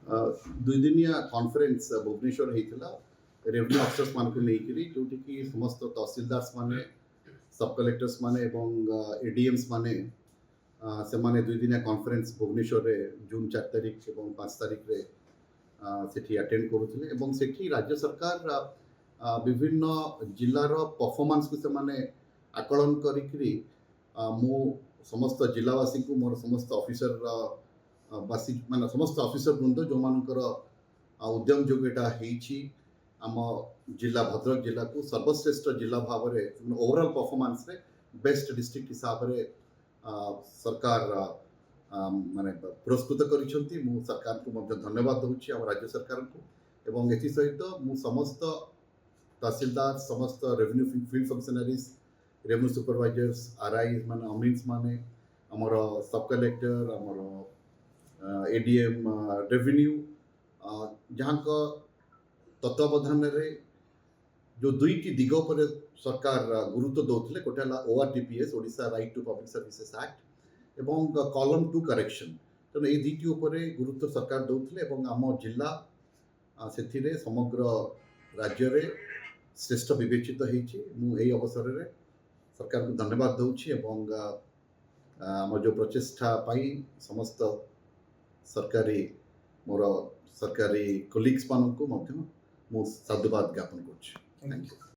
दुई दिनिया कॉन्फ्रेंस भुवनेश्वर होता revenue officers मान को लेकर जोटि कि समस्त तहसीलदार्स माने सब कलेक्टर्स माने एडीएम्स माने से माने दुई दिनिया कॉन्फ्रेंस भुवनेश्वर रे जून 4 तारिख और 5 तारिख रे सेठी अटेंड करुथिले एवं सेठी राज्य सरकार विभिन्न जिलार परफॉर्मेंस को से माने आकलन करिकरी मु समस्त जिलावासी को मोर समस्त ऑफिसर बासी मान समस्त ऑफिसर वृंद जो मानकर उद्यम जो एटा हेची आम जिला भद्रक जिला को सर्वश्रेष्ठ जिला भाव में ओवरऑल परफॉर्मेंस रे बेस्ट डिस्ट्रिक्ट हिसाब रे सरकार माने पुरस्कृत करिसंती मु सरकार को मध्य धन्यवाद दूची आम राज्य सरकार को एवं एथि सहित मु समस्त तहसीलदार समस्त revenue field functionaries revenue supervisors RI माने अमीन्स माने हमर सब कलेक्टर हमर एडीएम रेवेन्यू जहाँ का तत्वावधान रे जो दुईटी दिग पर सरकार गुरुत्व दौले गोटे ORTPS Odisha right to public services act एवं कॉलम 2 करेक्शन तेणु ये दुईटी उपर गुरुत्व सरकार दौले आम जिला से समग्र राज्य रे श्रेष्ठ विवेचित होई अवसर रे सरकार को धन्यवाद दूची आम जो प्रचेष्टा पाई समस्त सरकारी मोर सरकारी कोलिग्स मान को साधुवाद ज्ञापन कर।